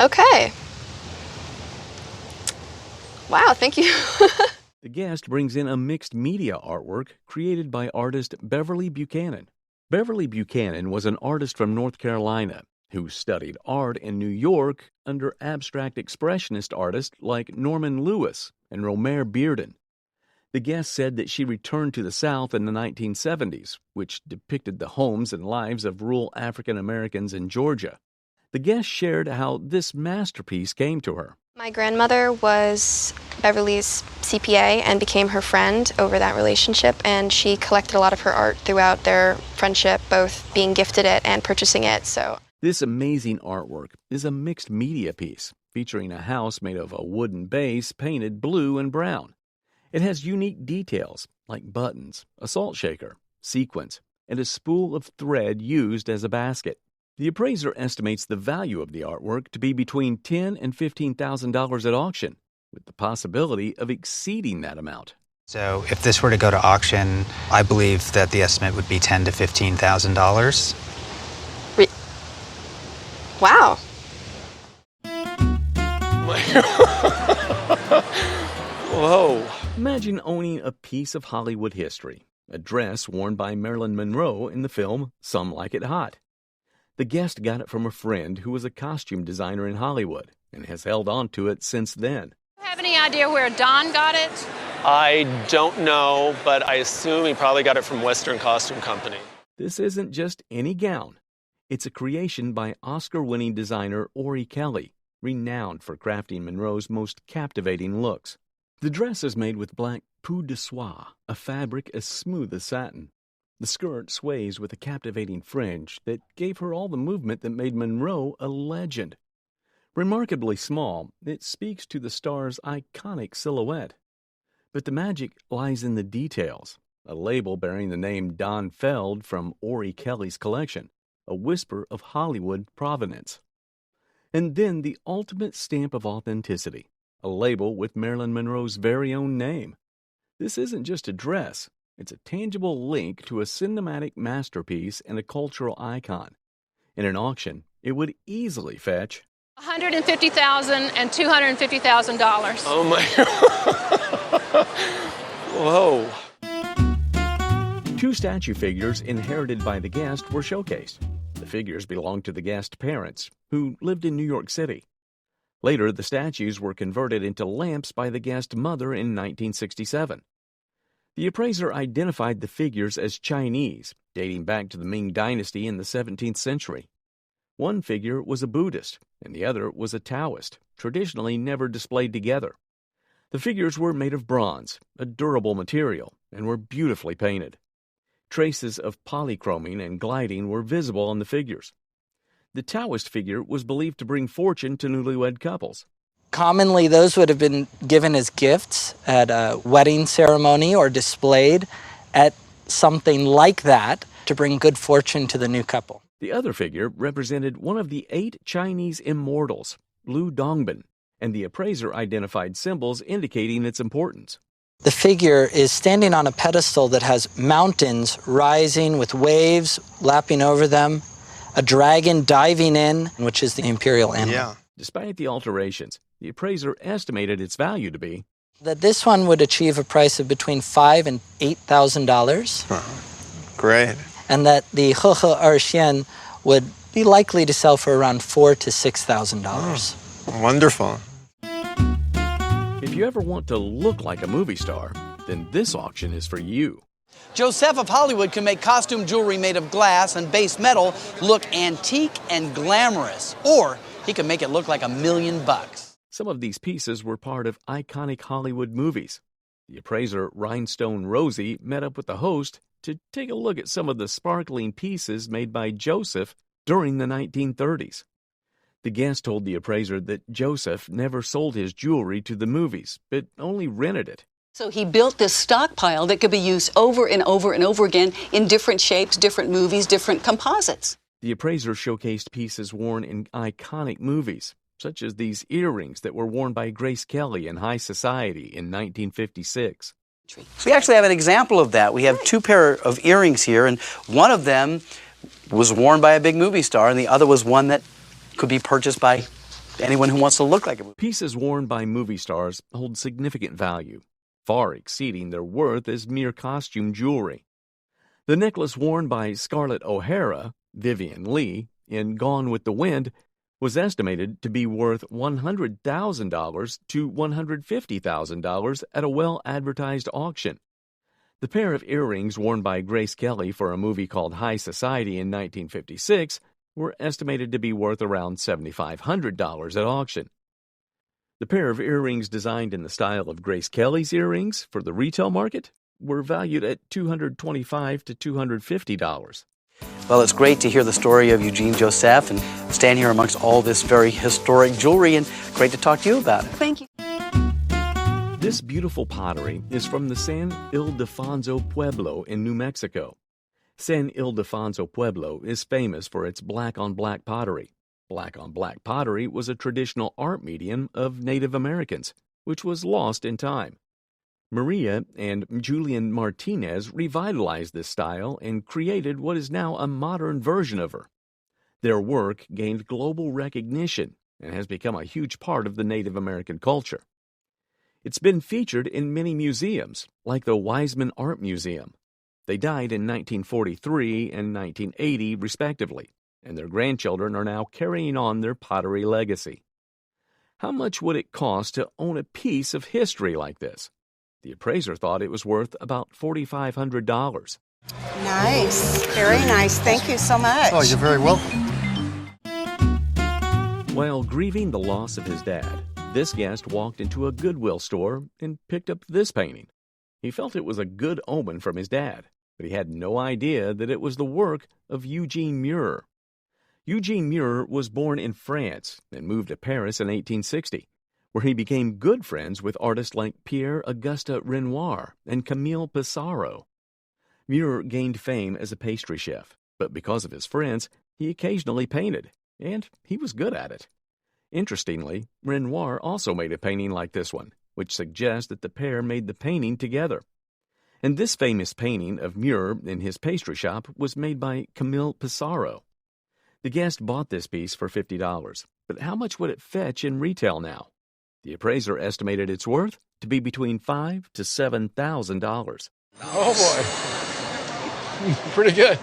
Okay. Wow, thank you. The guest brings in a mixed media artwork created by artist Beverly Buchanan. Beverly Buchanan was an artist from North Carolina who studied art in New York under abstract expressionist artists like Norman Lewis and Romare Bearden. The guest said that she returned to the South in the 1970s, which depicted the homes and lives of rural African Americans in Georgia. The guest shared how this masterpiece came to her. My grandmother was Beverly's CPA and became her friend over that relationship, and she collected a lot of her art throughout their friendship, both being gifted it and purchasing it. This amazing artwork is a mixed media piece featuring a house made of a wooden base painted blue and brown. It has unique details like buttons, a salt shaker, sequins, and a spool of thread used as a basket. The appraiser estimates the value of the artwork to be between $10,000 and $15,000 at auction, with the possibility of exceeding that amount. So if this were to go to auction, I believe that the estimate would be $10,000 to $15,000. Wow. Whoa. Imagine owning a piece of Hollywood history, a dress worn by Marilyn Monroe in the film Some Like It Hot. The guest got it from a friend who was a costume designer in Hollywood and has held on to it since then. Do you have any idea where Don got it? I don't know, but I assume he probably got it from Western Costume Company. This isn't just any gown. It's a creation by Oscar-winning designer Ori Kelly, renowned for crafting Monroe's most captivating looks. The dress is made with black peau de soie, a fabric as smooth as satin. The skirt sways with a captivating fringe that gave her all the movement that made Monroe a legend. Remarkably small, it speaks to the star's iconic silhouette. But the magic lies in the details. A label bearing the name Don Feld from Ori Kelly's collection, a whisper of Hollywood provenance. And then the ultimate stamp of authenticity, a label with Marilyn Monroe's very own name. This isn't just a dress. It's a tangible link to a cinematic masterpiece and a cultural icon. In an auction, it would easily fetch $150,000 and $250,000. Oh my. Whoa. Two statue figures inherited by the guest were showcased. The figures belonged to the guest's parents, who lived in New York City. Later, the statues were converted into lamps by the guest's mother in 1967. The appraiser identified the figures as Chinese, dating back to the Ming Dynasty in the 17th century. One figure was a Buddhist, and the other was a Taoist, traditionally never displayed together. The figures were made of bronze, a durable material, and were beautifully painted. Traces of polychroming and gliding were visible on the figures. The Taoist figure was believed to bring fortune to newlywed couples. Commonly, those would have been given as gifts at a wedding ceremony or displayed at something like that to bring good fortune to the new couple. The other figure represented one of the 8 Chinese immortals, Lu Dongbin, and the appraiser identified symbols indicating its importance. The figure is standing on a pedestal that has mountains rising with waves lapping over them, a dragon diving in, which is the imperial animal. Yeah. Despite the alterations, the appraiser estimated its value to be that this one would achieve a price of between $5,000 and $8,000. Great. And that the He Er Xian would be likely to sell for around $4,000 to $6,000. Wonderful. If you ever want to look like a movie star, then this auction is for you. Joseph of Hollywood can make costume jewelry made of glass and base metal look antique and glamorous, or he can make it look like $1 million. Some of these pieces were part of iconic Hollywood movies. The appraiser Rhinestone Rosie met up with the host to take a look at some of the sparkling pieces made by Joseph during the 1930s. The guest told the appraiser that Joseph never sold his jewelry to the movies, but only rented it. So he built this stockpile that could be used over and over and over again in different shapes, different movies, different composites. The appraiser showcased pieces worn in iconic movies, such as these earrings that were worn by Grace Kelly in High Society in 1956. We actually have an example of that. We have 2 pair of earrings here, and one of them was worn by a big movie star, and the other was one that could be purchased by anyone who wants to look like it. Pieces worn by movie stars hold significant value, far exceeding their worth as mere costume jewelry. The necklace worn by Scarlett O'Hara, Vivian Leigh, in Gone with the Wind was estimated to be worth $100,000 to $150,000 at a well-advertised auction. The pair of earrings worn by Grace Kelly for a movie called High Society in 1956 were estimated to be worth around $7,500 at auction. The pair of earrings designed in the style of Grace Kelly's earrings for the retail market were valued at $225 to $250. Well, it's great to hear the story of Eugene Joseph and stand here amongst all this very historic jewelry, and great to talk to you about it. Thank you. This beautiful pottery is from the San Ildefonso Pueblo in New Mexico. San Ildefonso Pueblo is famous for its black-on-black pottery. Black-on-black pottery was a traditional art medium of Native Americans, which was lost in time. Maria and Julian Martinez revitalized this style and created what is now a modern version of her. Their work gained global recognition and has become a huge part of the Native American culture. It's been featured in many museums, like the Wiseman Art Museum. They died in 1943 and 1980, respectively, and their grandchildren are now carrying on their pottery legacy. How much would it cost to own a piece of history like this? The appraiser thought it was worth about $4,500. Nice. Very nice. Thank you so much. Oh, you're very welcome. While grieving the loss of his dad, this guest walked into a Goodwill store and picked up this painting. He felt it was a good omen from his dad, but he had no idea that it was the work of Eugene Muir. Eugene Muir was born in France and moved to Paris in 1860. Where he became good friends with artists like Pierre-Auguste Renoir and Camille Pissarro. Muir gained fame as a pastry chef, but because of his friends, he occasionally painted, and he was good at it. Interestingly, Renoir also made a painting like this one, which suggests that the pair made the painting together. And this famous painting of Muir in his pastry shop was made by Camille Pissarro. The guest bought this piece for $50, but how much would it fetch in retail now? The appraiser estimated its worth to be between $5,000 to $7,000. Oh, boy. Pretty good.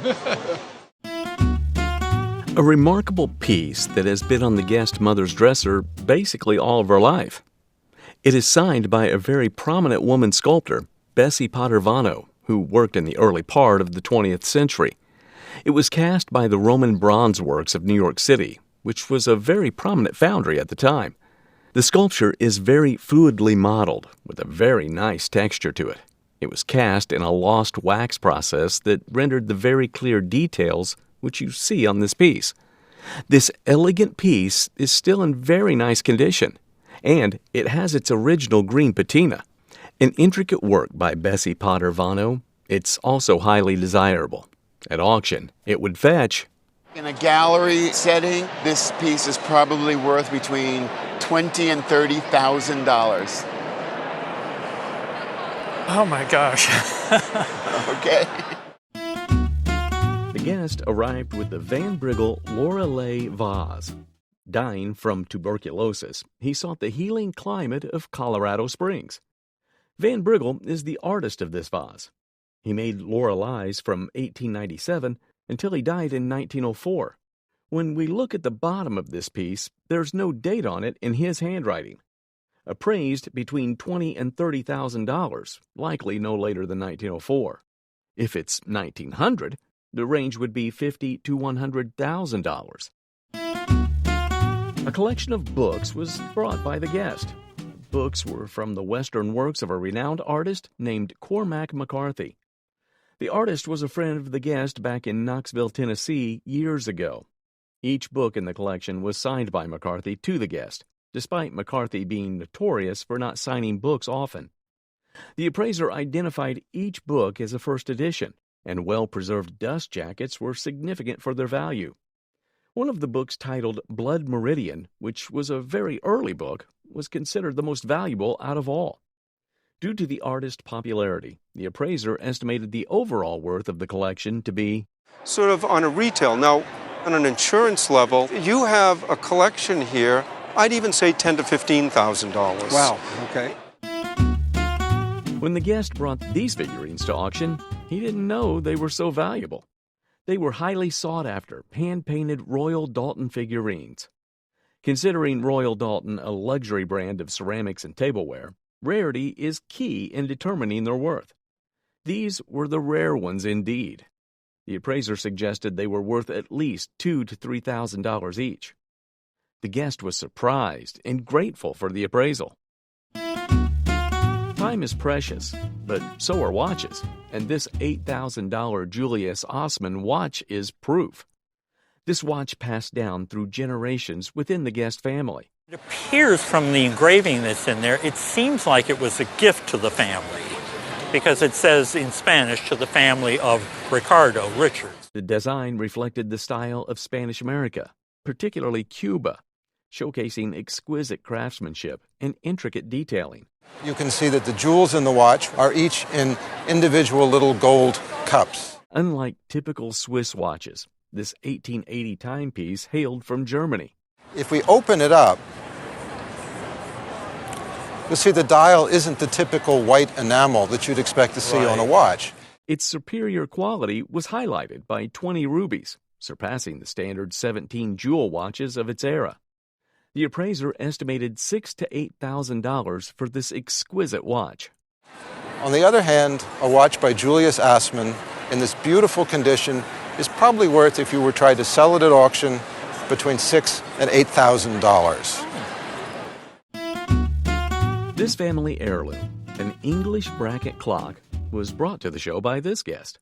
A remarkable piece that has been on the guest mother's dresser basically all of her life. It is signed by a very prominent woman sculptor, Bessie Potter Vano, who worked in the early part of the 20th century. It was cast by the Roman Bronze Works of New York City, which was a very prominent foundry at the time. The sculpture is very fluidly modeled, with a very nice texture to it. It was cast in a lost wax process that rendered the very clear details which you see on this piece. This elegant piece is still in very nice condition, and it has its original green patina. An intricate work by Bessie Potter Vano, it's also highly desirable. At auction, it would fetch... In a gallery setting, this piece is probably worth between $20,000 and $30,000. Oh my gosh. Okay. The guest arrived with the Van Briggle Lorelei vase. Dying from tuberculosis, he sought the healing climate of Colorado Springs. Van Briggle is the artist of this vase. He made Lorelei's from 1897 until he died in 1904. When we look at the bottom of this piece, there's no date on it in his handwriting. Appraised between $20,000 and $30,000, likely no later than 1904. If it's 1900, the range would be $50,000 to $100,000. A collection of books was brought by the guest. Books were from the Western works of a renowned artist named Cormac McCarthy. The artist was a friend of the guest back in Knoxville, Tennessee, years ago. Each book in the collection was signed by McCarthy to the guest, despite McCarthy being notorious for not signing books often. The appraiser identified each book as a first edition, and well-preserved dust jackets were significant for their value. One of the books titled Blood Meridian, which was a very early book, was considered the most valuable out of all. Due to the artist's popularity, the appraiser estimated the overall worth of the collection to be sort of on a retail. Now, on an insurance level, you have a collection here I'd even say $10,000 to $15,000. Wow, okay. When the guest brought these figurines to auction, he didn't know they were so valuable. They were highly sought-after, hand-painted Royal Doulton figurines. Considering Royal Doulton a luxury brand of ceramics and tableware, rarity is key in determining their worth. These were the rare ones indeed. The appraiser suggested they were worth at least $2,000 to $3,000 each. The guest was surprised and grateful for the appraisal. Time is precious, but so are watches, and this $8,000 Julius Osman watch is proof. This watch passed down through generations within the guest family. It appears from the engraving that's in there, it seems like it was a gift to the family, because it says in Spanish, to the family of Ricardo Richards. The design reflected the style of Spanish America, particularly Cuba, showcasing exquisite craftsmanship and intricate detailing. You can see that the jewels in the watch are each in individual little gold cups. Unlike typical Swiss watches, this 1880 timepiece hailed from Germany. If we open it up, you'll see the dial isn't the typical white enamel that you'd expect to see on a watch. Its superior quality was highlighted by 20 rubies, surpassing the standard 17 jewel watches of its era. The appraiser estimated $6,000 to $8,000 for this exquisite watch. On the other hand, a watch by Julius Assmann in this beautiful condition is probably worth, if you were trying to sell it at auction, between $6,000 and $8,000. This family heirloom, an English bracket clock, was brought to the show by this guest.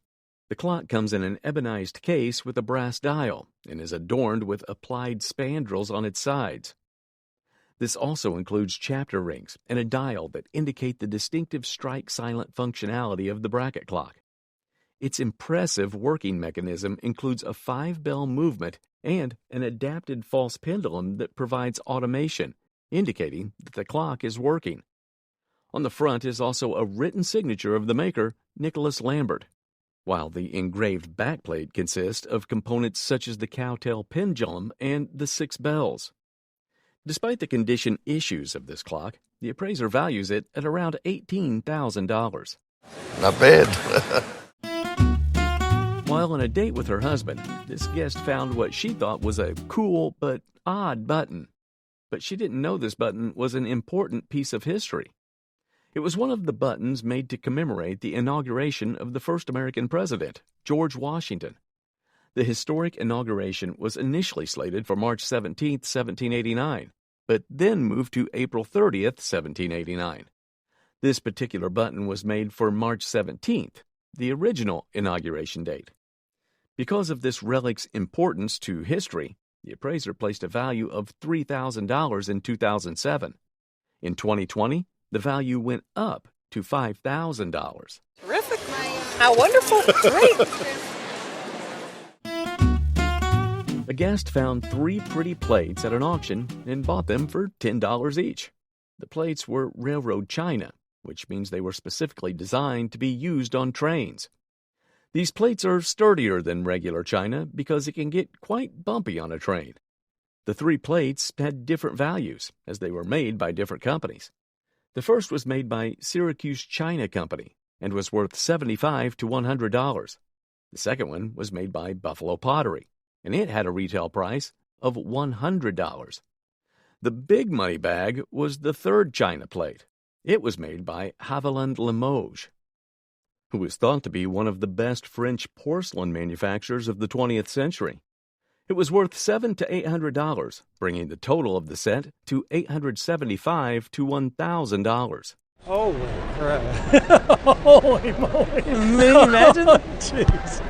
The clock comes in an ebonized case with a brass dial and is adorned with applied spandrels on its sides. This also includes chapter rings and a dial that indicate the distinctive strike-silent functionality of the bracket clock. Its impressive working mechanism includes a 5-bell movement and an adapted false pendulum that provides automation, indicating that the clock is working. On the front is also a written signature of the maker, Nicholas Lambert, while the engraved backplate consists of components such as the cowtail pendulum and the 6 bells. Despite the condition issues of this clock, the appraiser values it at around $18,000. Not bad. While on a date with her husband, this guest found what she thought was a cool but odd button. But she didn't know this button was an important piece of history. It was one of the buttons made to commemorate the inauguration of the first American president, George Washington. The historic inauguration was initially slated for March 17, 1789, but then moved to April 30, 1789. This particular button was made for March 17th, the original inauguration date. Because of this relic's importance to history, the appraiser placed a value of $3,000 in 2007. In 2020, the value went up to $5,000. Terrific. How wonderful. Great. A guest found 3 pretty plates at an auction and bought them for $10 each. The plates were railroad china, which means they were specifically designed to be used on trains. These plates are sturdier than regular china because it can get quite bumpy on a train. The 3 plates had different values as they were made by different companies. The first was made by Syracuse China Company and was worth $75 to $100. The second one was made by Buffalo Pottery, and it had a retail price of $100. The big money bag was the third china plate. It was made by Haviland Limoges, who is thought to be one of the best French porcelain manufacturers of the 20th century. It was worth $700 to $800, bringing the total of the set to $875 to $1,000. Holy crap. Holy moly. Can you imagine? Jeez.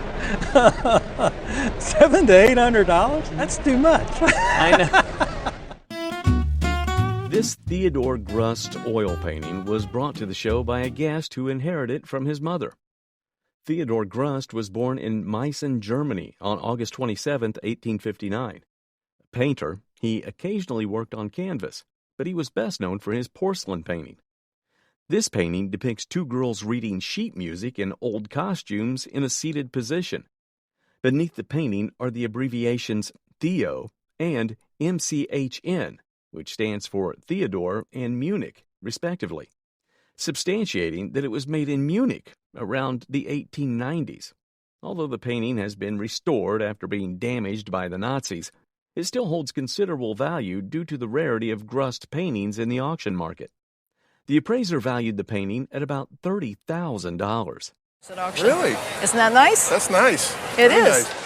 $700 to $800? That's too much. I know. This Theodore Grust oil painting was brought to the show by a guest who inherited it from his mother. Theodore Grust was born in Meissen, Germany on August 27, 1859. A painter, he occasionally worked on canvas, but he was best known for his porcelain painting. This painting depicts 2 girls reading sheet music in old costumes in a seated position. Beneath the painting are the abbreviations Theo and MCHN, which stands for Theodore and Munich, respectively, substantiating that it was made in Munich around the 1890s. Although the painting has been restored after being damaged by the Nazis, it still holds considerable value due to the rarity of Grust paintings in the auction market. The appraiser valued the painting at about $30,000. Really? Isn't that nice? That's nice. It is. Nice.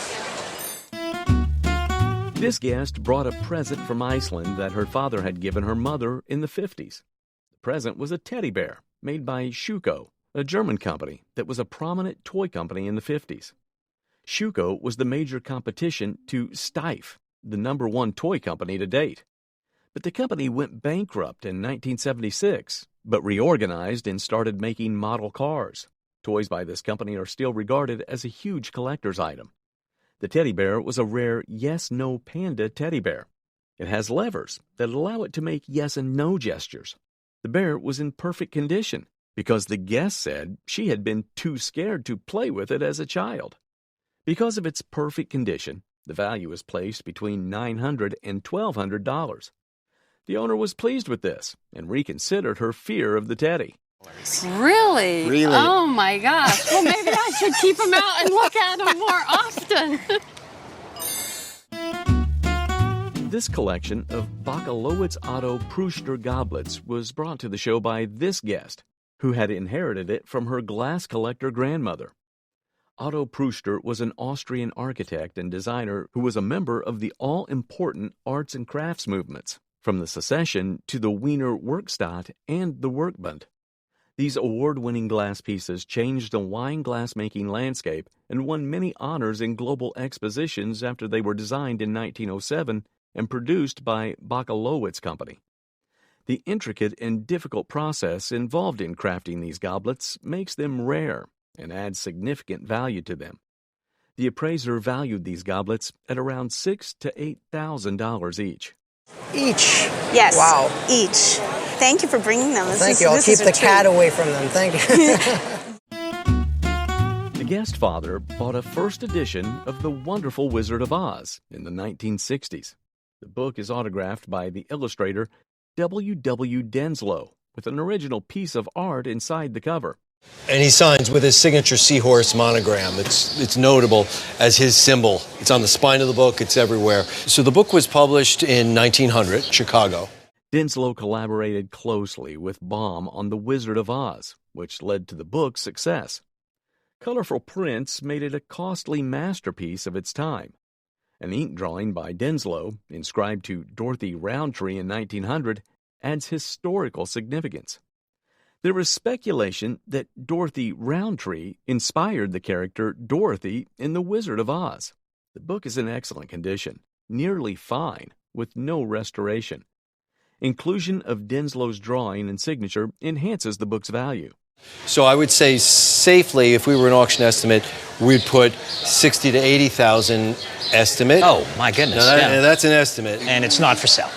This guest brought a present from Iceland that her father had given her mother in the 50s. The present was a teddy bear made by Schuko, a German company that was a prominent toy company in the 50s. Schuko was the major competition to Steiff, the #1 toy company to date. But the company went bankrupt in 1976, but reorganized and started making model cars. Toys by this company are still regarded as a huge collector's item. The teddy bear was a rare yes-no panda teddy bear. It has levers that allow it to make yes and no gestures. The bear was in perfect condition because the guest said she had been too scared to play with it as a child. Because of its perfect condition, the value is placed between $900 and $1,200. The owner was pleased with this and reconsidered her fear of the teddy. Really? Really? Oh my gosh. Well, maybe I should keep them out and look at them more often. This collection of Bakalowitz Otto Pruster goblets was brought to the show by this guest, who had inherited it from her glass collector grandmother. Otto Pruster was an Austrian architect and designer who was a member of the all-important arts and crafts movements, from the Secession to the Wiener Werkstatt and the Werkbund. These award-winning glass pieces changed the wine glass-making landscape and won many honors in global expositions after they were designed in 1907 and produced by Bakalowitz Company. The intricate and difficult process involved in crafting these goblets makes them rare and adds significant value to them. The appraiser valued these goblets at around $6,000 to $8,000 each. Each? Yes. Wow. Each. Thank you for bringing them. Thank you. I'll keep the cat away from them. Thank you. The guest father bought a first edition of The Wonderful Wizard of Oz in the 1960s. The book is autographed by the illustrator W. W. Denslow, with an original piece of art inside the cover. And he signs with his signature seahorse monogram. It's notable as his symbol. It's on the spine of the book. It's everywhere. So the book was published in 1900, Chicago. Denslow collaborated closely with Baum on The Wizard of Oz, which led to the book's success. Colorful prints made it a costly masterpiece of its time. An ink drawing by Denslow, inscribed to Dorothy Roundtree in 1900, adds historical significance. There is speculation that Dorothy Roundtree inspired the character Dorothy in The Wizard of Oz. The book is in excellent condition, nearly fine, with no restoration. Inclusion of Denslow's drawing and signature enhances the book's value. So I would say safely, if we were an auction estimate, we'd put 60 to 80,000 estimate. Oh, my goodness. And that's an estimate. And it's not for sale.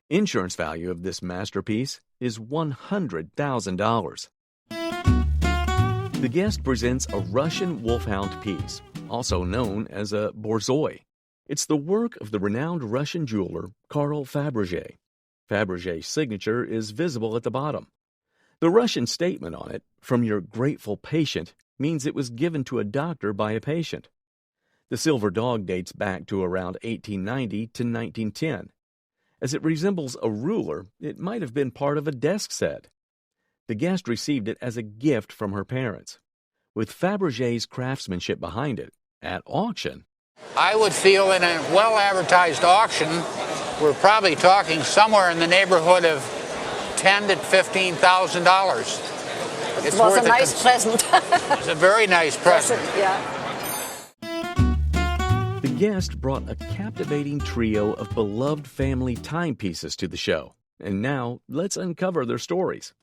Insurance value of this masterpiece is $100,000. The guest presents a Russian wolfhound piece, also known as a borzoi. It's the work of the renowned Russian jeweler Karl Fabergé. Fabergé's signature is visible at the bottom. The Russian statement on it, "From your grateful patient," means it was given to a doctor by a patient. The silver dog dates back to around 1890 to 1910. As it resembles a ruler, it might have been part of a desk set. The guest received it as a gift from her parents. With Fabergé's craftsmanship behind it, at auction, I would feel in a well-advertised auction, we're probably talking somewhere in the neighborhood of $10,000 to $15,000. It was a nice present. It's a very nice present. Yeah. the guest brought a captivating trio of beloved family timepieces to the show. And now, let's uncover their stories.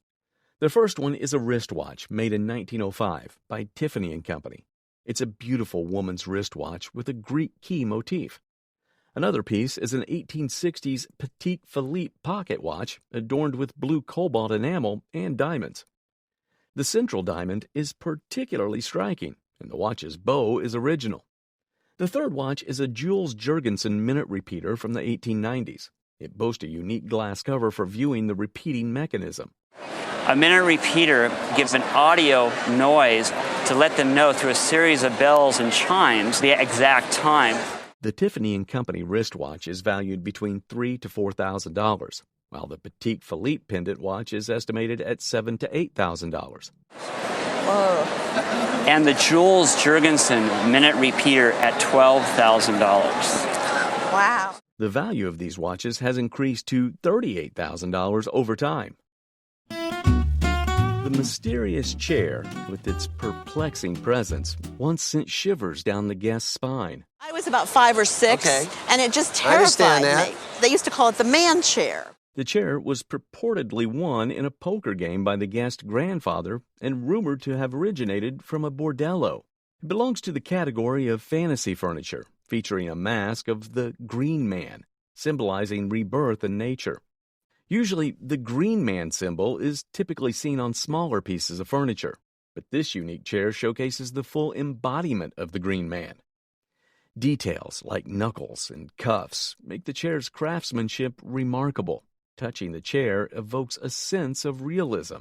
The first one is a wristwatch made in 1905 by Tiffany & Company. It's a beautiful woman's wristwatch with a Greek key motif. Another piece is an 1860s Petit Philippe pocket watch adorned with blue cobalt enamel and diamonds. The central diamond is particularly striking, and the watch's bow is original. The third watch is a Jules Jurgensen minute repeater from the 1890s. It boasts a unique glass cover for viewing the repeating mechanism. A minute repeater gives an audio noise to let them know through a series of bells and chimes the exact time. The Tiffany & Company wristwatch is valued between $3,000 to $4,000, while the Petite Philippe pendant watch is estimated at $7,000 to $8,000. Whoa. And the Jules Jurgensen minute repeater at $12,000. Wow. The value of these watches has increased to $38,000 over time. The mysterious chair, with its perplexing presence, once sent shivers down the guest's spine. I was about 5 or 6, and it just terrified me. They used to call it the man chair. The chair was purportedly won in a poker game by the guest's grandfather and rumored to have originated from a bordello. It belongs to the category of fantasy furniture, featuring a mask of the Green Man, symbolizing rebirth in nature. Usually, the Green Man symbol is typically seen on smaller pieces of furniture, but this unique chair showcases the full embodiment of the Green Man. Details like knuckles and cuffs make the chair's craftsmanship remarkable. Touching the chair evokes a sense of realism.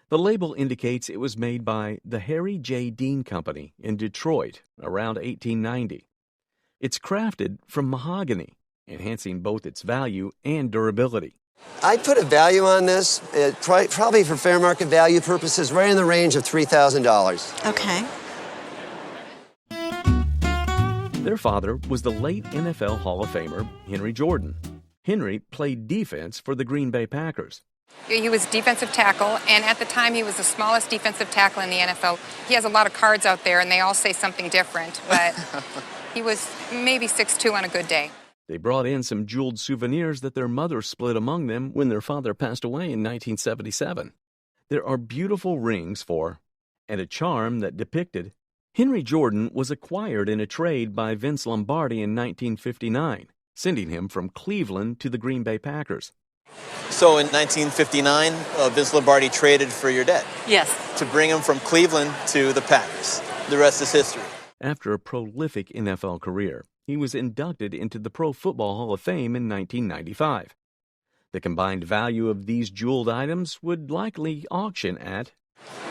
The label indicates it was made by the Harry J. Dean Company in Detroit around 1890. It's crafted from mahogany, enhancing both its value and durability. I'd put a value on this, probably for fair market value purposes, right in the range of $3,000. Okay. Their father was the late NFL Hall of Famer Henry Jordan. Henry played defense for the Green Bay Packers. He was defensive tackle, and at the time he was the smallest defensive tackle in the NFL. He has a lot of cards out there, and they all say something different, but he was maybe 6'2" on a good day. They brought in some jeweled souvenirs that their mother split among them when their father passed away in 1977. There are beautiful rings for, and a charm that depicted. Henry Jordan was acquired in a trade by Vince Lombardi in 1959, sending him from Cleveland to the Green Bay Packers. So in 1959, Vince Lombardi traded for your dad? Yes. To bring him from Cleveland to the Packers. The rest is history. After a prolific NFL career, he was inducted into the Pro Football Hall of Fame in 1995. The combined value of these jeweled items would likely auction at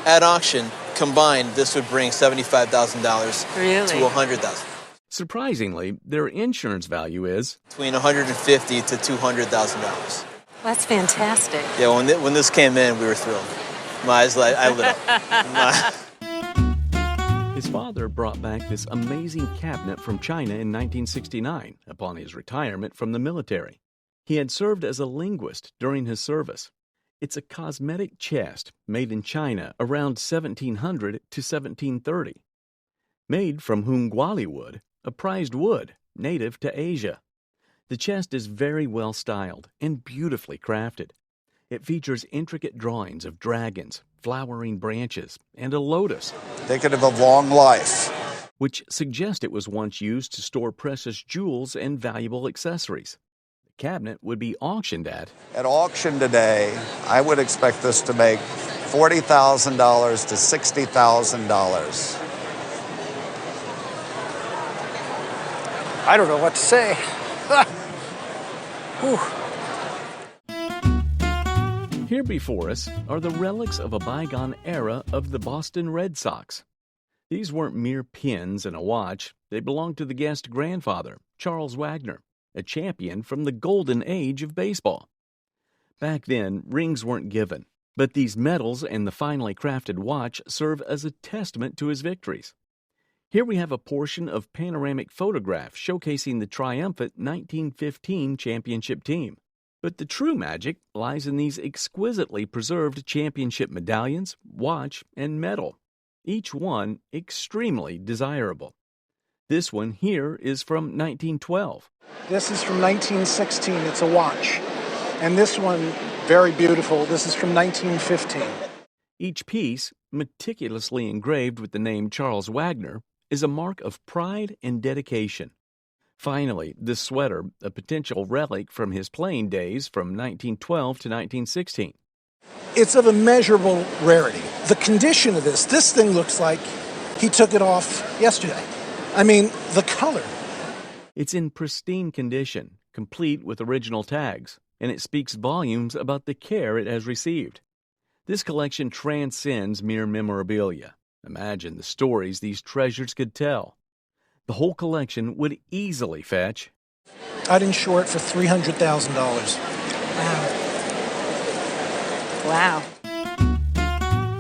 auction, combined, this would bring $75,000 to $100,000. Surprisingly, their insurance value is between $150,000 to $200,000. That's fantastic. Yeah, when this came in, we were thrilled. My eyes, I lit up. His father brought back this amazing cabinet from China in 1969 upon his retirement from the military. He had served as a linguist during his service. It's a cosmetic chest made in China around 1700 to 1730. Made from Hunguali wood, a prized wood native to Asia. The chest is very well styled and beautifully crafted. It features intricate drawings of dragons, flowering branches, and a lotus. Indicative of long life. Which suggest it was once used to store precious jewels and valuable accessories. The cabinet would be auctioned at auction today, I would expect this to make $40,000 to $60,000. I don't know what to say. Here before us are the relics of a bygone era of the Boston Red Sox. These weren't mere pins and a watch. They belonged to the guest's grandfather, Charles Wagner, a champion from the golden age of baseball. Back then, rings weren't given, but these medals and the finely crafted watch serve as a testament to his victories. Here we have a portion of panoramic photographs showcasing the triumphant 1915 championship team. But the true magic lies in these exquisitely preserved championship medallions, watch, and medal, each one extremely desirable. This one here is from 1912. This is from 1916. It's a watch. And this one, very beautiful. This is from 1915. Each piece, meticulously engraved with the name Charles Wagner, is a mark of pride and dedication. Finally, this sweater, a potential relic from his playing days from 1912 to 1916. It's of immeasurable rarity. The condition of this thing looks like he took it off yesterday. I mean, the color. It's in pristine condition, complete with original tags, and it speaks volumes about the care it has received. This collection transcends mere memorabilia. Imagine the stories these treasures could tell. The whole collection would easily fetch. I'd insure it for $300,000. Wow.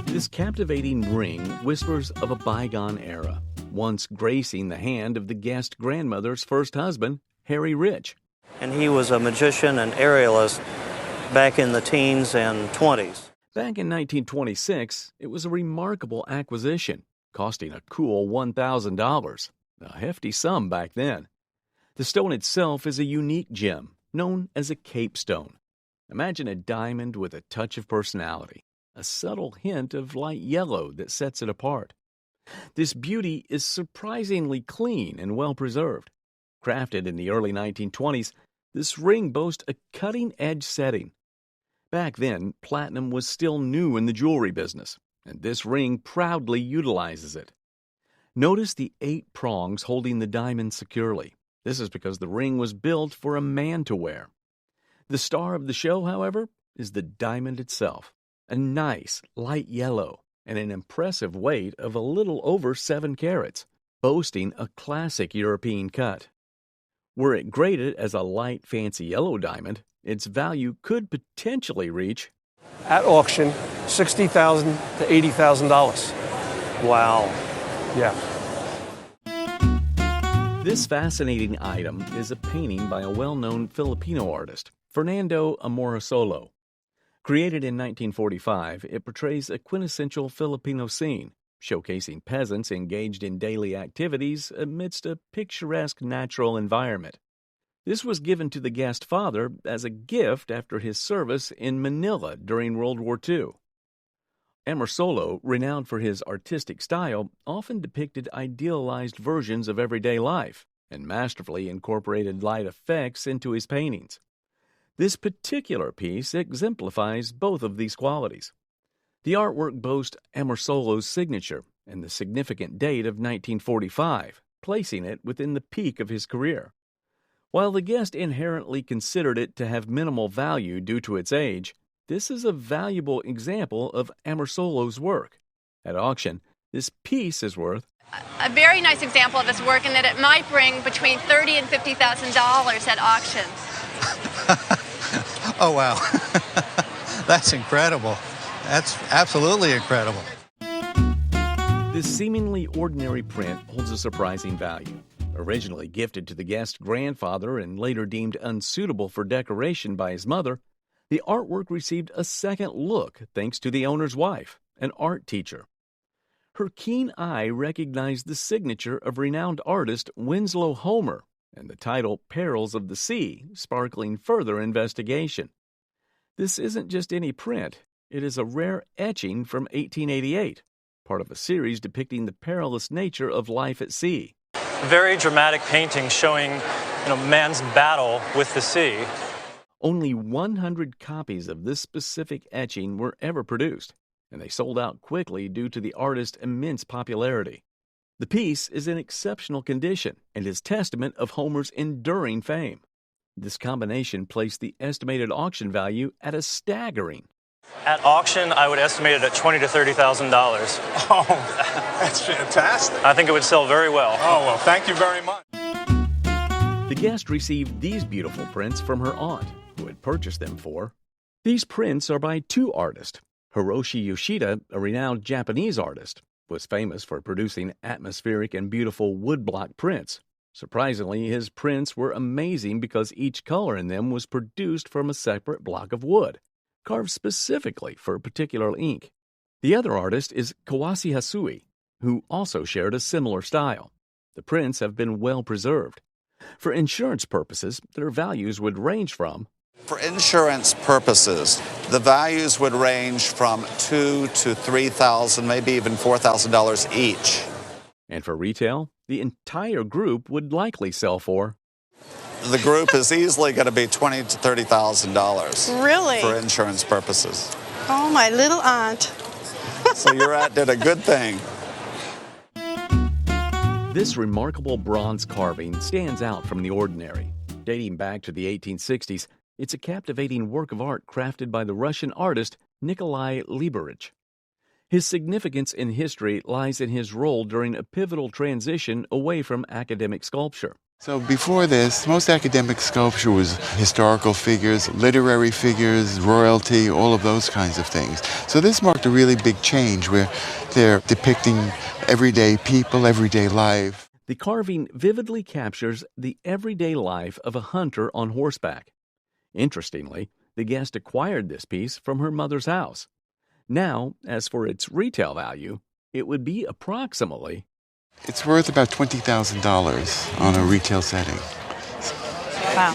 This captivating ring whispers of a bygone era, once gracing the hand of the guest grandmother's first husband, Harry Rich. And he was a magician and aerialist back in the teens and 20s. Back in 1926, it was a remarkable acquisition, costing a cool $1,000, a hefty sum back then. The stone itself is a unique gem, known as a Cape Stone. Imagine a diamond with a touch of personality, a subtle hint of light yellow that sets it apart. This beauty is surprisingly clean and well preserved. Crafted in the early 1920s, this ring boasts a cutting-edge setting. Back then, platinum was still new in the jewelry business, and this ring proudly utilizes it. Notice the 8 prongs holding the diamond securely. This is because the ring was built for a man to wear. The star of the show, however, is the diamond itself, a nice light yellow and an impressive weight of a little over 7 carats, boasting a classic European cut. Were it graded as a light fancy yellow diamond, its value could potentially reach, At auction, $60,000 to $80,000. Wow. Yeah. This fascinating item is a painting by a well-known Filipino artist, Fernando Amorosolo. Created in 1945, it portrays a quintessential Filipino scene, showcasing peasants engaged in daily activities amidst a picturesque natural environment. This was given to the guest father as a gift after his service in Manila during World War II. Amorosolo, renowned for his artistic style, often depicted idealized versions of everyday life and masterfully incorporated light effects into his paintings. This particular piece exemplifies both of these qualities. The artwork boasts Amorosolo's signature and the significant date of 1945, placing it within the peak of his career. While the guest inherently considered it to have minimal value due to its age, this is a valuable example of Amorosolo's work. At auction, this piece is worth a very nice example of his work in that it might bring between $30,000 and $50,000 at auction. Oh, wow. That's incredible. That's absolutely incredible. This seemingly ordinary print holds a surprising value. Originally gifted to the guest's grandfather and later deemed unsuitable for decoration by his mother, the artwork received a second look thanks to the owner's wife, an art teacher. Her keen eye recognized the signature of renowned artist Winslow Homer and the title Perils of the Sea, sparkling further investigation. This isn't just any print. It is a rare etching from 1888, part of a series depicting the perilous nature of life at sea. Very dramatic painting showing, man's battle with the sea. Only 100 copies of this specific etching were ever produced, and they sold out quickly due to the artist's immense popularity. The piece is in exceptional condition and is testament of Homer's enduring fame. This combination placed the estimated auction value at a staggering. At auction, I would estimate it at $20,000 to $30,000. Oh, that's fantastic. I think it would sell very well. Oh, well, thank you very much. The guest received these beautiful prints from her aunt, who had purchased them for. These prints are by 2 artists. Hiroshi Yoshida, a renowned Japanese artist, was famous for producing atmospheric and beautiful woodblock prints. Surprisingly, his prints were amazing because each color in them was produced from a separate block of wood, carved specifically for a particular ink. The other artist is Kawase Hasui, who also shared a similar style. The prints have been well preserved. For insurance purposes, their values would range from For insurance purposes, the values would range from $2,000 to $3,000, maybe even $4,000 each. And for retail, the entire group would likely sell for. The group is easily going to be $20,000 to $30,000. Really? For insurance purposes. Oh, my little aunt. So your aunt did a good thing. This remarkable bronze carving stands out from the ordinary. Dating back to the 1860s, it's a captivating work of art crafted by the Russian artist Nikolai Lieberich. His significance in history lies in his role during a pivotal transition away from academic sculpture. So before this, most academic sculpture was historical figures, literary figures, royalty, all of those kinds of things. So this marked a really big change where they're depicting everyday people, everyday life. The carving vividly captures the everyday life of a hunter on horseback. Interestingly, the guest acquired this piece from her mother's house. Now, as for its retail value, it would be approximately... It's worth about $20,000 on a retail setting. Wow.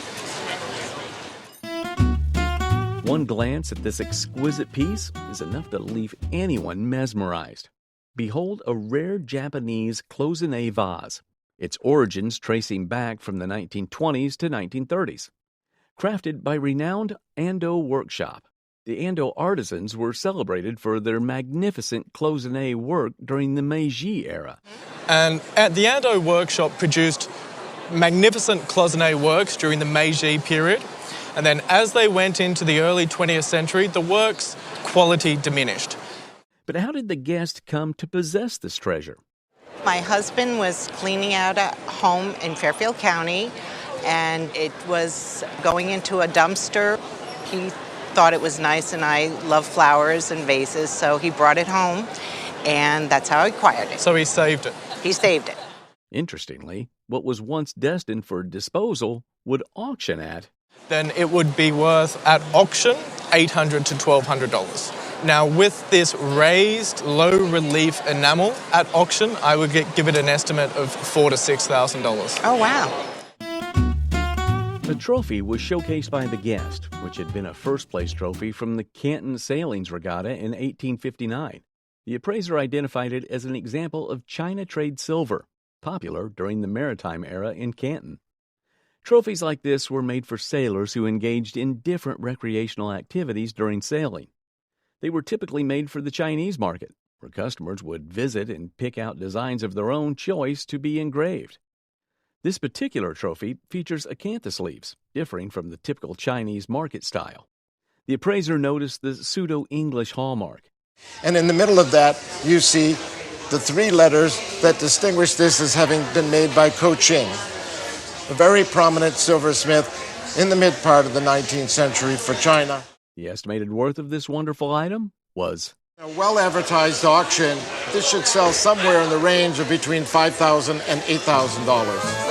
One glance at this exquisite piece is enough to leave anyone mesmerized. Behold a rare Japanese cloisonné vase, its origins tracing back from the 1920s to 1930s. Crafted by renowned Ando workshop, the Ando artisans were celebrated for their magnificent cloisonné work during the Meiji era. And at the Ando workshop produced magnificent cloisonné works during the Meiji period. And then as they went into the early 20th century, the work's quality diminished. But how did the guest come to possess this treasure? My husband was cleaning out a home in Fairfield County, and it was going into a dumpster. He thought it was nice, and I love flowers and vases, so he brought it home, and that's how I acquired it. So he saved it. He saved it. Interestingly, what was once destined for disposal would auction at... Then it would be worth, at auction, $800 to $1,200. Now, with this raised, low-relief enamel at auction, I would give it an estimate of $4,000 to $6,000. Oh, wow. The trophy was showcased by the guest, which had been a first-place trophy from the Canton Sailings Regatta in 1859. The appraiser identified it as an example of China trade silver, popular during the maritime era in Canton. Trophies like this were made for sailors who engaged in different recreational activities during sailing. They were typically made for the Chinese market, where customers would visit and pick out designs of their own choice to be engraved. This particular trophy features acanthus leaves, differing from the typical Chinese market style. The appraiser noticed the pseudo-English hallmark. And in the middle of that, you see the three letters that distinguish this as having been made by Ko-Ching, a very prominent silversmith in the mid-part of the 19th century for China. The estimated worth of this wonderful item was... A well-advertised auction, this should sell somewhere in the range of between $5,000 and $8,000.